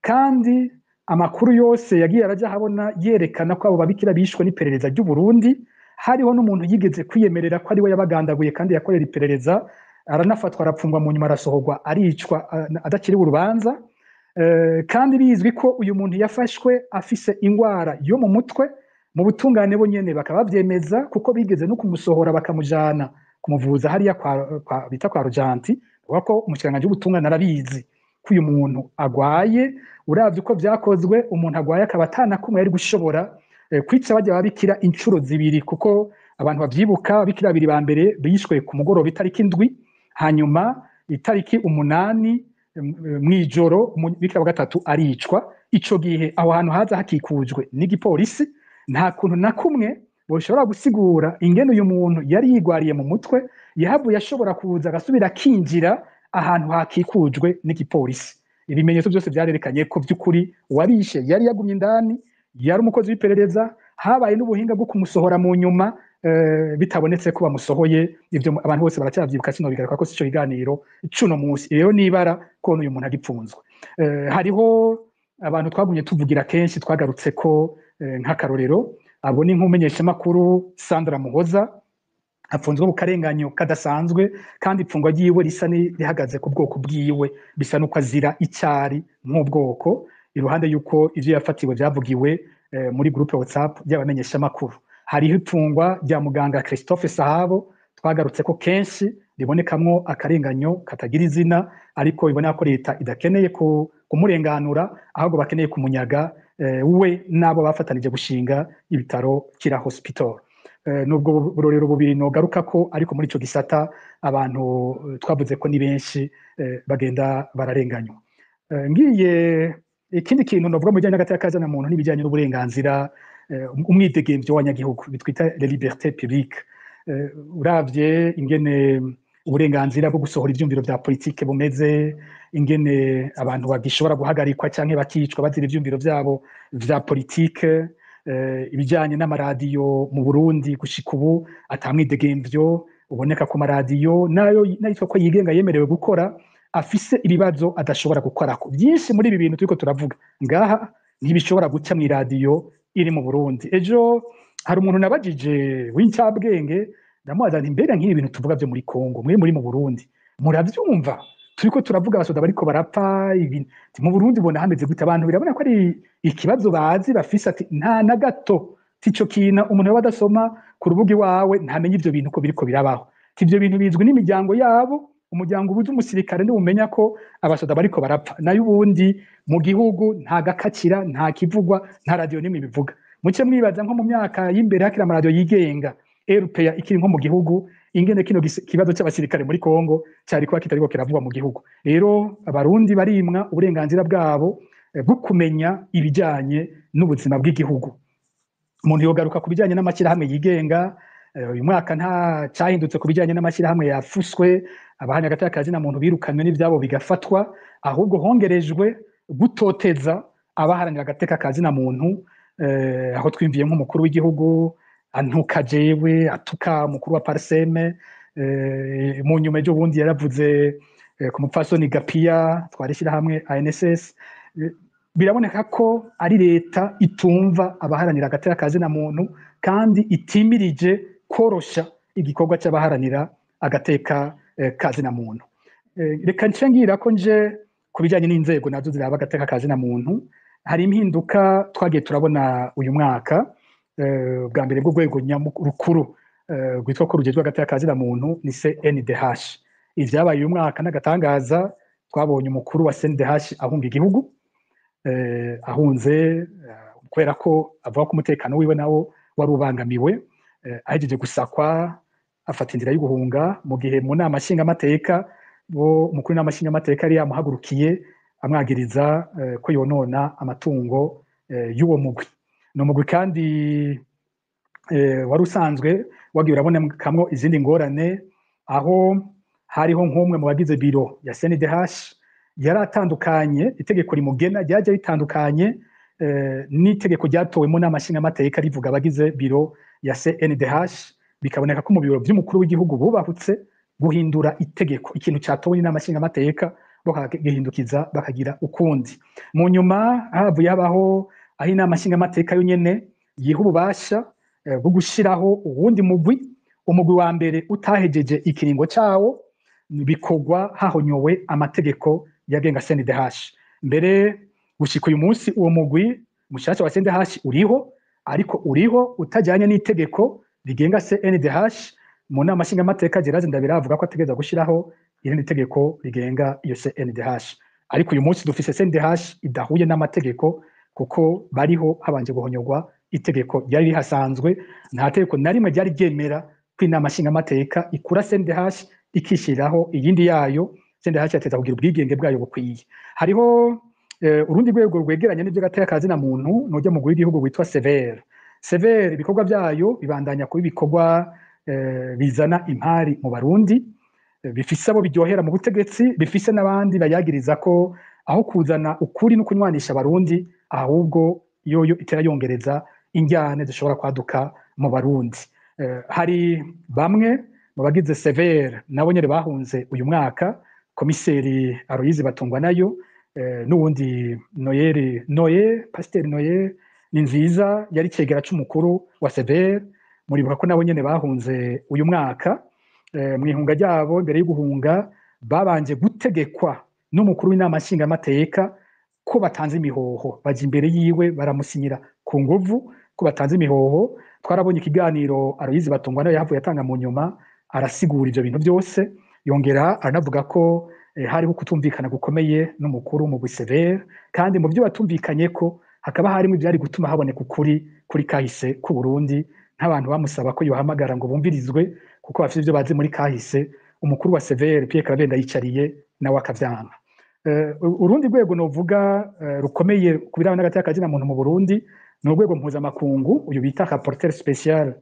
kandi amakuru yose yagiye araja habona yerekana ko abo babikira bishwe n'iperereza ry'u Burundi. Hariho n'umuntu yigeze kwiyemerera ko ari we yabagandaguye kandi yakorera iperereza, aranafatwa arapfungwa, mu nyuma arasohorwa aricwa adakiriwe urubanza. Kandi bizwi ko uyu muntu yafashwe afise ingwara yo mu mutwe, mu butungane bo nyene bakaba bavyemeza kuko bigeze no kumusohora bakamujana kumuvuza hariya bita kwa Rujanti, kuko umushikiranganje w'ubutungane arabizi ko uyu muntu agwaye. Uravye uko vyakozwe, umuntu agwaye akaba atanakumwe yari gushobora kwica bajya babikira incuro zibiri, kuko abantu bavyibuka ababikira babiri ba mbere bishwe ku mugoroba itariki 7, hanyuma itariki 8 mwijoro umubikira wa gatatu aricwa. Ico gihe aho hantu haza hakikujwe n'igipolisi, nta kuntu na kumwe boshobora gusigura ingene uyu muntu yari yigwariye mu mutwe yahavuye ashobora kuza agasubira kinjira ahantu hakikujwe n'igipolisi. Ibimenyetso byose byarerekanye ko by'ukuri uwabishe yari yagumye indani, yari umukozi w'iperereza. Habaye n'ubuhinga bwo kumusohora mu nyuma, bitabonetse ko bamusohoye. Ibyo abantu bose baracyavyibuka, kino bigaruka ko sico kiganiro cuno munsi. Rero nibara ko uyu muntu agipfunzwe. Hariho abantu twagumye tuvugira kenshi, twagarutse ko nk'akarorero abo ni nk'umenyesha makuru Sandra Muhoza apfunzwe mu karenganyo kadasanzwe, kandi ipfungwa ryiwe risa rihagaze ku bwoko bwiwe, bisa nuko azira icyari nk'ubwoko, iruhande yuko ivyo yafatiwe byavugiwe muri groupe WhatsApp y'abamenyesha makuru. Hariho ipfungwa rya muganga Christophe Sahabo twagarutse ko kenshi ribonekamwo akarenganyo katagira izina, ariko ibona ko leta idakeneye kumurenganura, ahubwo bakeneye kumunyaga we nabo bafatanije gushinga ibitaro Kira Hospital. Nubwo burorero bubiri nogaruka ko, ariko muri ico gisata abantu twavuze ko ni benshi bagenda bararenganywa. Ngiye ikindi kintu novuga mu bijyanye n'agateka na muntu n'ibijyanye n'uburenganzira, umwidegemvyo w'abanyagihugu bitwita les libertés publiques. Uravye ingene uburenganzira bwo gusohora ivyumviro vya politike bumeze, ingene abantu bagishobora guhagarikwa canke bakicwa bazira ivyumviro vyabo vya politike, ibijyanye n'amaradiyo mu Burundi gushika ubu atamwidegemvyo uboneka ku maradiyo, nayo nayitwa ko yigenga yemerewe gukora afise ibibazo adashobora gukorako. Byinshi muri ibi bintu turiko turavuga ngaha ntibishobora guca mu iradiyo iri mu Burundi. Ejo hari umuntu nabajije w'incabwenge, ndamubaza nti mbega nk'ibi bintu tuvuga byo muri Kongo, muri mu Burundi muravyumva? Turiko turavuga abasoda bariko barapfa, mu Burundi bona hameze gute? Abantu birabona ko ari ikibazo bazi bafise, ati nta na gato tico kina umuntu yaba adasoma ku rubuga iwawe ntamenye ivyo bintu ko biriko birabaho. Ivyo bintu bizwi n'imiryango yabo, umuryango ubuze umusirikare ntiwumenya ko abasoda bariko barapfa, nayo ubundi mu gihugu nta gakakira, nta kivugwa, nta radiyo n'imwe bivuga. Muce mwibaza nko mu myaka y'imbere hakiri amaradiyo yigenga, RPA ikiri nko mu gihugu, ingene kino kibazo cy'abasirikare muri Kongo cyari kuba kitariko kiravugwa mu gihugu. Rero abarundi barimwa uburenganzira bwabo bwo kumenya ibijyanye n'ubuzima bw'igihugu. Umuntu yogaruka ku bijyanye n'amashyirahamwe yigenga, uyu mwaka nta cyahindutse ku bijyanye n'amashyirahamwe yafuswe, abahanya agateka na muntu birukanywe n'ivyabo bigafatwa, ahubwo hongerejwe gutoteza abaharanira agateka na muntu, aho twimviye nk'umukuru w'igihugu antuka jewe, atuka mukuru wa Parseme, mu nyuma ejo bundi yaravuze ku mupfasoni Gapia twarishira hamwe ANSS. Biraboneka ko ari leta itumva abaharanira agateka na muntu kandi itimirije korosha igikorwa cy'abaharanira agateka na muntu. Reka nce ngira ko nje kubijyanye n'inzego nazo ziraba agateka na muntu, hari impinduka twagiye turabona uyu mwaka. Bwa mbere bw'urwego rukuru rwitwa ko rugezwe agateka na muntu ni CNDH. Ivyabaye uyu mwaka n'agatangaza, twabonye umukuru wa CNDH ahunga igihugu, ahunze kubera ko avuga ko umutekano wiwe nawo wari ubangamiwe, ahejeje gusakwa afata inzira y'uguhunga, mu gihe mu nama nshingamateka umukuru w'inama nshingamateka yari yamuhagurukiye amwagiriza ko yonona amatungo y'uwo mugwi. Ni umugwi kandi wari usanzwe wagiye urabonekamwo izindi ngorane, aho hariho nk'umwe mu bagize biro ya CNDH yari atandukanye, itegeko rimugena ryaje ritandukanye n'itegeko ryatowemo n'amashingamateka rivuga abagize biro ya CNDH. Bikaboneka ko mu biro by'umukuru w'igihugu bubahutse guhindura itegeko, ikintu cyatowe n'amashingamateka bakagihindukiza bakagira ukundi. Mu nyuma havuye habaho aho inama nshingamateka yo nyene yiha ububasha bwo gushiraho uwundi mugwi, umugwi wa mbere utahejeje ikiringo cawo, bikorwa hahonyowe amategeko yagenga CNDH. Mbere gushika uyu munsi uwo mugwi mushasha wa CNDH uriho, ariko uriho utajyanye n'itegeko rigenga CNDH. Mu nama nshingamateka Gerard Ndabira avuga ko ategeza gushiraho irindi tegeko rigenga iyo CNDH, ariko uyu munsi dufise CNDH idahuye n'amategeko kuko bariho habanje guhonyorwa itegeko ryari rihasanzwe. Nta tegeko na rimwe ryari ryemera ko inama nshingamateka ikura CNDH ikishiraho iyindi yayo. CNDH yateza kugira ubwigenge bwayo bukwiye. Hariho urundi rwego rwegeranye n'ibyo gateka kazina muntu n'ujya mu w'igihugu witwa Sever. Sever ibikorwa byayo bibandanya kuba ibikorwa bizana impari mu Barundi, bifise abo biryohera mu butegetsi, bifise n'abandi bayagiriza ko aho kuzana ukuri no kunywanisha Abarundi ahubwo yoyo itera yongereza injyane zishobora kwaduka mu Barundi. Hari bamwe mu bagize Sever nabo nyene bahunze uyu mwaka, komiseri Aloyize Batungwanayo n'uwundi Pasiteri Noye ni nziza yari cegera c'umukuru wa Sever. Muribuka ko nabo nyene bahunze uyu mwaka. Mu ihunga ryabo mbere yo guhunga babanje gutegekwa n'umukuru w'inama nshingamateka ko batanze imihoho, baje imbere yiwe baramusinyira ku nguvu ko batanze imihoho. Twarabonye ikiganiro Aloyize Batungwanayo yahavuye atanga mu nyuma, arasigura ivyo bintu byose, yongera aranavuga ko hariho kutumvikana gukomeye n'umukuru mu Sever, kandi mu byo batumvikanye ko hakaba harimo ibyari gutuma haboneka ukuri kuri kahise ku Burundi, nk'abantu bamusaba ko yohamagara ngo bumvirizwe kuko bafite ibyo bazi muri kahise. Umukuru wa Sever Pierre Kabenda yicariye nawe akavyanga. Urundi rwego novuga rukomeye ku biraba n'agateka kazina muntu mu Burundi ni urwego mpuzamakungu, uyu bita rapporteur spécial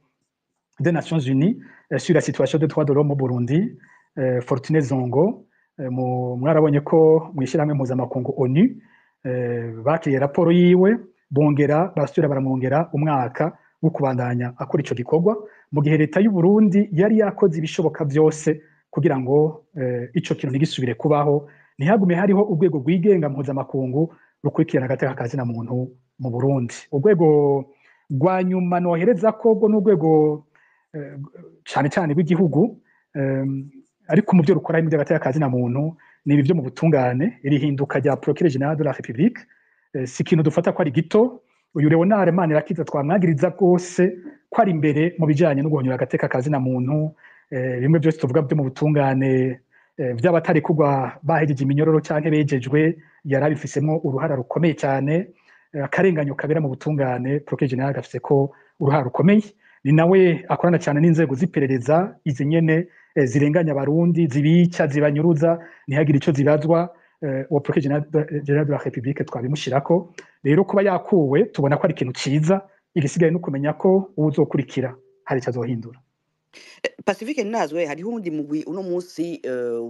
des Nations Unies sur la situation des droits de l'homme au Burundi, Fortune Zongo. Mwarabonye ko mwishirahamwe mpuzamakungu ONU bakiriye raporo yiwe, bongera barasubira baramwongera umwaka wo kubandanya akora ico gikorwa, mu gihe leta y'u Burundi yari yakoze ibishoboka byose kugira ngo ico kintu ntigisubire kubaho, ntihagume hariho urwego rwigenga mpuzamakungu rukurikirana agateka kazina muntu mu Burundi. Urwego rwa nyuma nohereza ko rwo n'urwego cane cane rw'igihugu, ariko mu byo rukora mu by'agateka kazina muntu ni ibi byo mu butungane. Irihinduka rya Procureur General de la République si ikintu dufata ko ari gito. Uyu Leonard Manirakiza twamwagiriza rwose ko ari imbere mu bijanye no guhonyora agateka kazina muntu. Bimwe byose tuvuga byo mu butungane by'abatari kugwa bahejeje iminyororo canke bejejwe, yarabifisemo uruhara rukomeye cyane. Akarenganyo kabera mu butungane Procureur General gafise ko uruhara rukomeye, ni nawe akorana cyane n'inzego z'iperereza izi nyene zirenganya Abarundi, zibica, zibanyuruza, ntihagire ico zibazwa. Uwo Procureur General de la République twabimushirako. Rero kuba yakuwe tubona ko ari ikintu ciza, igisigaye no kumenya ko uzokurikira hari icyo azohindura. Pacifique Nazwe, hariho undi mugwi uno munsi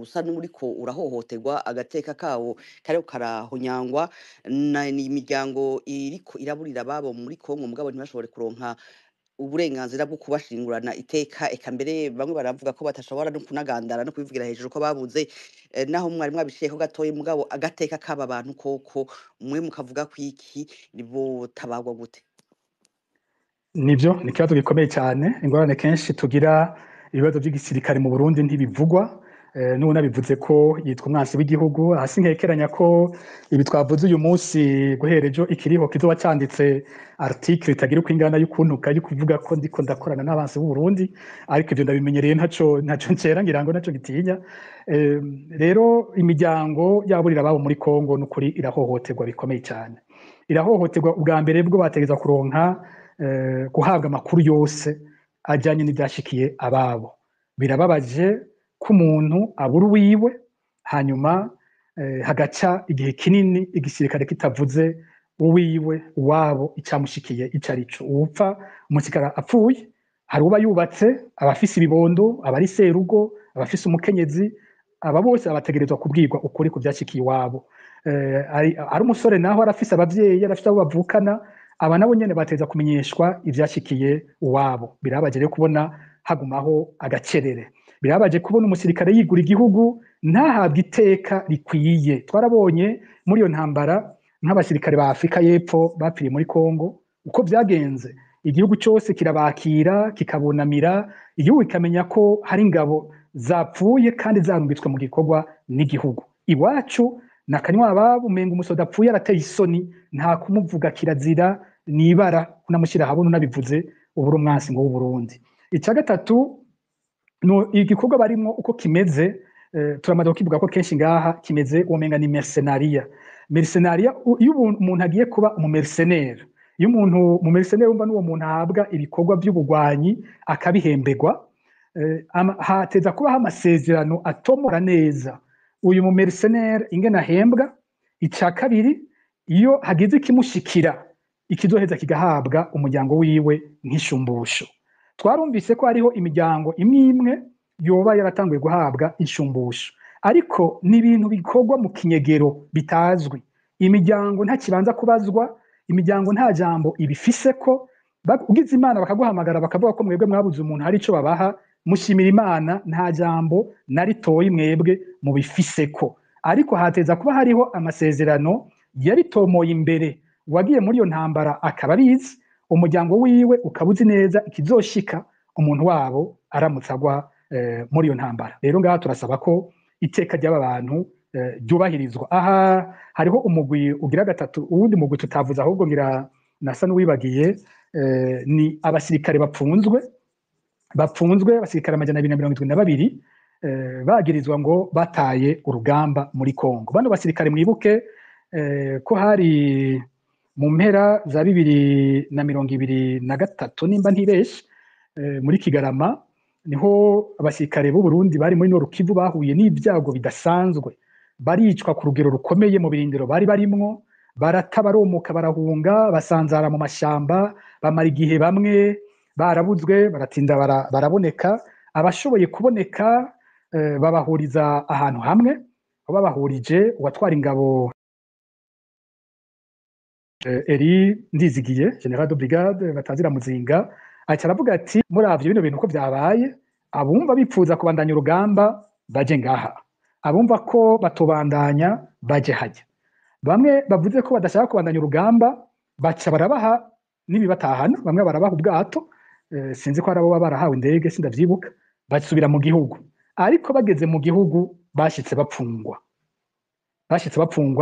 usa n'uriko urahohoterwa, agateka kawo kariko karahonyangwa ni imiryango iriko iraburira babo muri Kongo, mugabo ntibashobore kuronka uburenganzira bwo kubashingurana iteka. Eka mbere bamwe baravuga ko batashobora no kunagandara no kubivugira hejuru ko babuze, naho mwari mwabishiyeko gatoye, mugabo agateka kaba abantu koko mwe mukavuga ko iki nibo tabagwa gute? Nibyo ni ikibazo gikomeye cyane. Ingorane kenshi tugira ibibazo by'igisirikare mu Burundi ntibivugwa. N'ubu nabivuze ko yitwa umwansi w'igihugu. Hasi nkekeranya ko ibi twavuze uyu munsi guhera ejo ikiriho kizoba cyanditse article itagira uko ingana y'ukuntuka yo kuvuga ko ndiko ndakorana n'abansi b'u Burundi, ariko ibyo ndabimenyereye ntaco ncera ngira ngo naco gitinya. Rero imiryango yaburira babo muri Kongo n'ukuri irahohoterwa bikomeye cyane. Irahohoterwa ubwa mbere bwo bategeza kuronka guhabwa amakuru yose ajyanye n'ibyashikiye ababo. Birababaje ko umuntu abura uwiwe hanyuma hagaca igihe kinini igisirikare kitavuze uwiwe uwabo icyamushikiye icarico. Uwupfa umusikara apfuye, hari uba yubatse, abafise ibibondo, abari serugo, abafise umukenyezi, aba bose bategerezwa kubwirwa ukuri ku byashikiye iwabo. Ari umusore naho arafise abavyeyi, arafise abo bavukana, aba nabo nyene bateza kumenyeshwa ivyashikiye uwabo. Birabaje rero kubona hagumaho agacerere, birabaje kubona umusirikare yigura igihugu ntahabwe iteka rikwiye. Twarabonye muri iyo ntambara nk'abasirikare ba Afrika y'Epfo bapfiriye muri Kongo uko vyagenze, igihugu cyose kirabakira kikabunamira, igihugu kikamenya ko hari ingabo zapfuye kandi zarungitswe mu gikorwa n'igihugu. Iwacu nakanywa ababo umenga umusoda apfuye arateye isoni, nta kumuvuga, kirazira, nibara kunamushyira habona unabivuze ubura umwansi ngo w'Uburundi. Icya gatatu no igikorwa barimo uko kimeze, turamaze kukivuga ko kenshi ngaha kimeze umenga ni mercenaria. Mercenaria iyo umuntu agiye kuba umumercenaire, iyo umuntu mu mercenaire umva n'uwo muntu ahabwa ibikorwa by'ubugwanyi akabihembegwa, hateza kubaho amasezerano atomora neza uyu mu mercenaire ingene ahembwa. Icya kabiri, iyo hagize ikimushikira ikizoheza kigahabwa umuryango wiwe nk'ishumbusho. Twarumvise ko hariho imiryango imwe imwe yoba yaratanguye guhabwa inshumbusho, ariko ni ibintu bikorwa mu kinyegero bitazwi. Imiryango nta kibanza kubazwa, imiryango nta jambo ibifise ko, ugize Imana bakaguhamagara bakavuga ko mwebwe mwabuze umuntu hari ico babaha, mushimira Imana, nta jambo naritoye mwebwe mu bifise ko. Ariko hateza kuba hariho amasezerano yaritomoye imbere, wagiye muri iyo ntambara akaba abizi, umuryango wiwe ukabuzi neza ikizoshika umuntu wabo aramutse agwa muri iyo ntambara. Rero ngaha turasaba ko iteka ry'aba bantu ryubahirizwa. Aha hariho umugwi ugira gatatu, uwundi mugwi tutavuze ahubwo ngira nasa n'uwibagiye, ni abasirikare bapfunzwe abasirikare 272 bagirizwa ngo bataye urugamba muri Kongo. Bano basirikare mwibuke ko hari mu mpera za 2023 nimba ntibeshe, muri Kigarama niho abasirikare b'u Burundi bari muri Nord Kivu bahuye n'ibyago bidasanzwe, baricwa ku rugero rukomeye mu birindiro bari barimwo, baratabaromuka barahunga, basanzara mu mashamba, bamara igihe bamwe barabuzwe, baratinda baraboneka. Abashoboye kuboneka babahuriza ahantu hamwe, aho babahurije uwatwara ingabo Eri Ndizigiye, General de Brigade Batazira Muzinga, aca aravuga ati muravye bino bintu ko byabaye, abumva bipfuza kubandanya urugamba baje ngaha, abumva ko batobandanya baje hajya. Bamwe bavuze ko badashaka kubandanya urugamba baca barabaha nibibatahana, bamwe barabaha ubwato, sinzi ko arabo barahawe indege sindavyibuka, basubira mu gihugu. Ariko bageze mu gihugu bashitse bapfungwa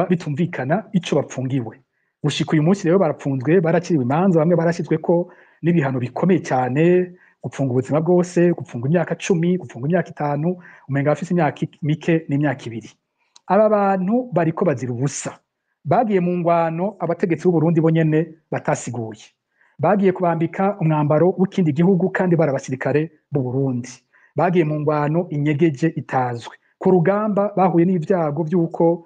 bitumvikana ico bapfungiwe. Gushika uyu munsi rero barapfunzwe, barakiriwe imanza, bamwe barashitswe ko n'ibihano bikomeye cyane, gupfunga ubuzima bwose, gupfunga imyaka 10, gupfunga imyaka 5, umenga bafise imyaka mike n'imyaka 2. Aba bantu bariko bazira ubusa, bagiye mu ngwano abategetsi b'u Burundi bonyene batasiguye, bagiye kubambika umwambaro w'ikindi gihugu kandi barabasirikare b'u Burundi, bagiye mu ngwano inyegeje itazwe. Ku rugamba bahuye n'ibyago by'uko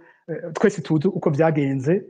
twese tuzi uko vyagenze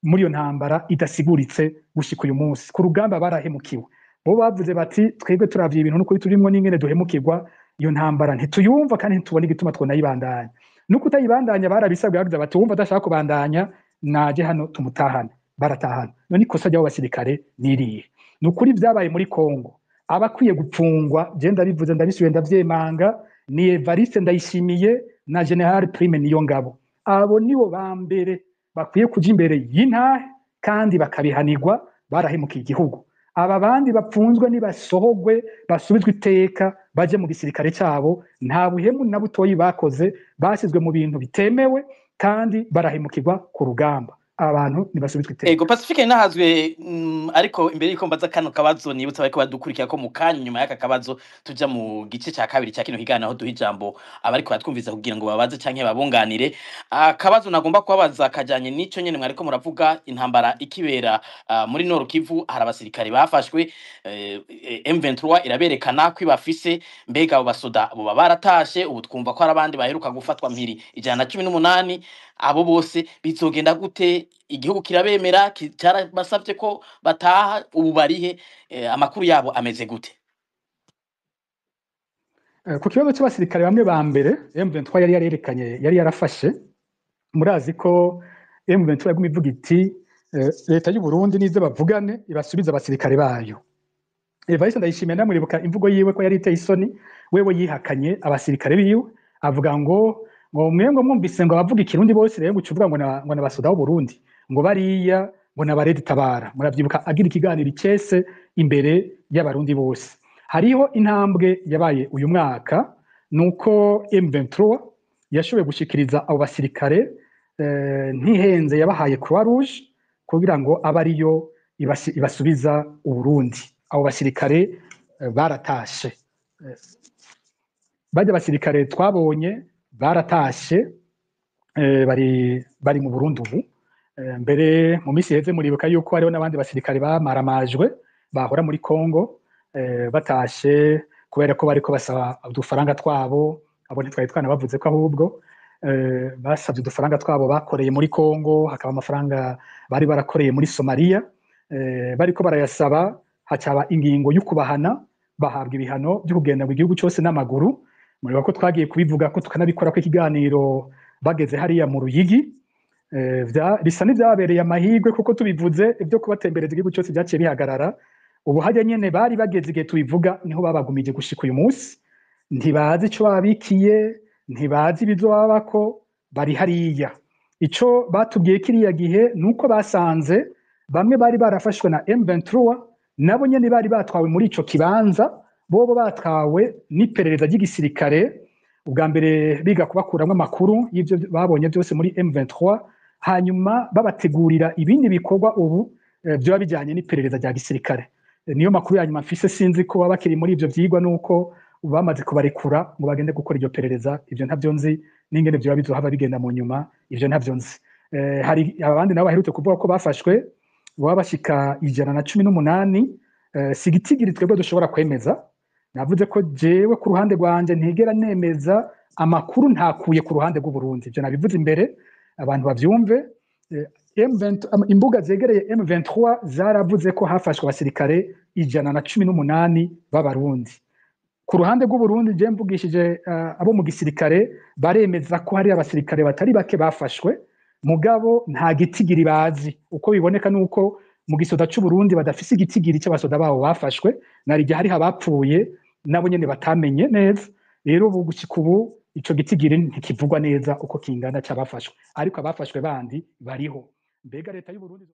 muri iyo ntambara idasiguritse gushika uyu munsi. Ku rugamba barahemukiwe, bo bavuze bati twebwe turavye ibintu n'ukuri turimwo n'ingene duhemukirwa, iyo ntambara ntituyumva kandi ntitubona igituma twonayibandanya. Nuko utayibandanya barabisabwe, bavuze bati wumva adashaka kubandanya naje hano tumutahane, baratahana. None ikosa ry'abo basirikare niriye. Nukuri vyabaye muri Kongo, abakwiye gupfungwa je ndabivuze ndabisubiye ndavyemanga, ni Evariste Ndayishimiye na General Prime Niyongabo. Abo nibo bambere bakwiye kuja imbere y'intahe kandi bakabihanirwa, barahemukiye igihugu. Aba bandi bapfunzwe nibasohogwe basubizwe iteka baje mu gisirikare cyabo, nta buhemu na butoyi bakoze, basizwe mu bintu bitemewe kandi barahemukirwa ku rugamba. Abantu nibasubizwe iteka. Ego Pacifique nahazwe, ariko imbere y'iko mbaza kano kabazo nibutsa bariko badukurikira ko mu kanya nyuma y'aka kabazo tuja mu gice cya kabiri cya kino higana aho duha ijambo abariko batwumviza kugira ngo babaze canke babunganire. Akabazo nagomba kubabaza kajanye n'ico nyene mwariko muravuga, intambara ikibera muri Nord Kivu, hari abasirikare bafashwe, M23 iraberekana ko ibafise, mbega abo basoda bo baratashe, ubu twumva ko hari abandi baheruka gufatwa mpiri 118. Abo bose bizogenda gute? Igihugu kirabemera, cyarabasavye ko bataha, ubu barihe? Amakuru yabo ameze gute? Ku kibazo cy'abasirikare bamwe ba mbere M23 yari yarerekanye yari yarafashe, murazi ko M23 yaguma ivuga iti leta y'u Burundi nize bavugane ibasubiza abasirikare bayo. Evariste Ndayishimiye namuribuka imvugo yiwe ko yari iteye isoni, wewe yihakanye abasirikare biwe avuga ngo mwengo mwumvise ngo abavuga ikirundi bose rero gucuvuga ngo nabasoda w'u Burundi ngo bariya ngo nabarede tabara. Muravyibuka agira ikiganiro icese imbere y'abarundi bose. Hariho intambwe yabaye uyu mwaka nuko M23 yashoboye gushikiriza abo basirikare ntihenze yabahaye Croix Rouge kugira ngo abariyo ibasubiza u Burundi. Abo basirikare baratashe, bajya basirikare twabonye baratashe, bari mu Burundi ubu. Mbere mu minsi heze muribuka yuko hariho n'abandi basirikare bamaramajwe bahora muri Congo batashe kubera ko bariko basaba udufaranga twabo. Abo ntitwari twanabavuze ko ahubwo basabye udufaranga twabo bakoreye muri Congo, hakaba amafaranga bari barakoreye muri Somalia, bariko barayasaba hacaba ingingo y'ukubahana, bahabwa ibihano byo kugenda mu gihugu cyose n'amaguru. Muribuka ko twagiye kubivuga ko tukanabikora ko ikiganiro bageze hariya mu Ruyigi, bisa n'ivyabereye amahirwe kuko tubivuze ibyo kubatembereza igihugu cyose byaciye bihagarara. Ubu hajya nyene bari bageze igihe tubivuga niho babagumije gushika uyu munsi, ntibazi ico babikiye, ntibazi ibizobabako, bari hariya. Ico batubwiye kiriya gihe nuko basanze bamwe bari barafashwe na M23 nabo nyene bari batwawe muri ico kibanza, bobo batwawe n'iperereza ry'igisirikare, ubwa mbere biga kubakuramwo amakuru y'ivyo babonye byose muri M23, hanyuma babategurira ibindi bikorwa ubu byoba bijanye n'iperereza rya gisirikare. Niyo makuru yanyuma mfise, sinzi ko baba bakiri muri ivyo vyigwa nuko bamaze kubarekura ngo bagende gukora iryo perereza. Ivyo ntavyo nzi, n'ingene vyoba bizohava bigenda mu nyuma, ivyo ntavyo nzi. Hari abandi nabo baherutse kuvuga ko bafashwe baba bashika 118, sigitigiri twebwe dushobora kwemeza. Navuze ko jewe ku ruhande rwanje ntigera nemeza amakuru ntakuye ku ruhande rw'u Burundi, ivyo nabivuze imbere abantu bavyumve. Imbuga zegereye M23 zaravuze ko hafashwe abasirikare 118 b'abarundi. Ku ruhande rw'u Burundi je mvugishije abo mu gisirikare baremeza ko hari abasirikare batari bake bafashwe, mugabo nta gitigiri bazi. Uko biboneka nuko mu gisoda c'u Burundi badafise igitigiri c'abasoda babo bafashwe, narije hari abapfuye nabo nyene batamenye neza. Rero ubu gushika ubu ico gitigiri ntikivugwa neza uko kingana c'abafashwe, ariko abafashwe bandi bariho. Mbega leta y'u Burundi